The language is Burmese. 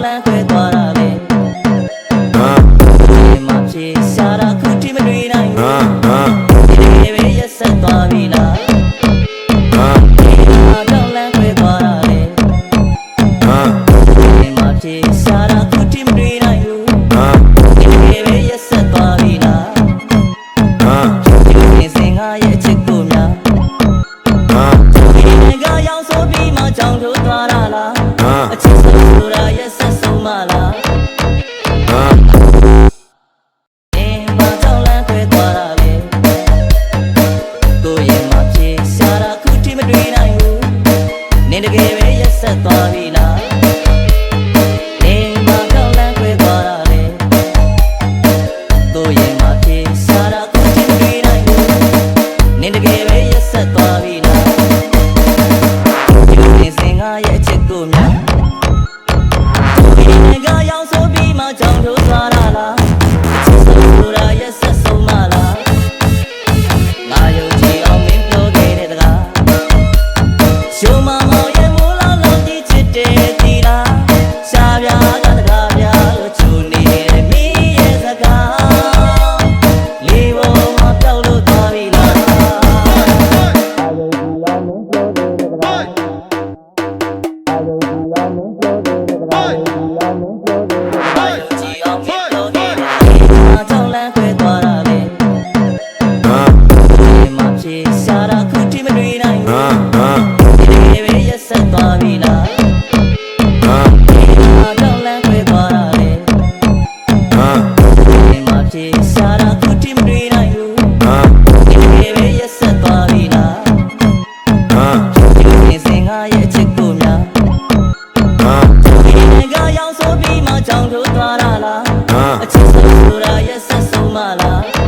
lăn quê qua ra về mà chỉ xa ra cứ đi mà đi này đi về nhất sẽ qua vì là trong lăn quê qua ra về mà chỉ xa ra cứ đi mà đi này đi về nhất sẽ qua vì là chuyện sinh ai也吃过面那个要说比嘛长头多大了其实说了也是手嘛了把长兰快过来嘞ကိုရင်မပြေရှာတာခုထိမတွေ့နိုင်ဘူးနင်တကယ်ပဲရက်ဆက်သွားပြီလားနင်မကောင်းလန်းခွဲသွားတာလေကိုရင်မပြေရှာတာခုထိမတွေ့နိုင်ဘူးနင်တကယ်ပဲရက်ဆက်သွားပြီလားဒီစင်ငါရဲ့ချစ်ကိုများဒီငါရောက်ဆိုပြီးမှကြောင်ထိုးသွားတာလားချစ်ဆိုတာရက်ဆက်ဆုံးမလားငါယုံကြည်အောင်မင်းပြောခဲ့တဲ့တကားရှုံးမမောင်ရဲ့မိုးလောင်လောင်ကြီးချစ်တဲ့တီလားရှားပြားကတကားပြားလို့ချူနေတဲ့မင်းရဲ့စကားလေးပေါ်မှာပြောက်လို့သွားပြီလားငါယုံကြည်အောင်မင်းပြောခဲ့တဲ့တကားငါယုံကြည်အောင်မင်းပြောခဲ့တဲ့တကားယုံကြည်အောင်မင်းပြောခဲ့တဲ့တကားယုံကြည်အောင်မင်းပြောခဲ့တဲ့ငါကြောင့်လန်းခွဲသွားတာလေမှာပြေရှာတာခုထိမတွေ့နိုင်ဘူးဒီပဲရက်ဆက်သွားပြီလားတော့လမ်းခွဲသွားတာလေမှာပြေရှာတာခုထိမတွေ့နိုင်ဘူးဒီပဲရက်ဆက်သွားပြီလားဒီစင်ငါရဲ့ချစ်ကိုများဒီကရောက်ဆိုပြီးမှကြောင်ထိုးသွားတာလားအချစ်ဆိုတာရက်ဆက်ဆုံးမလား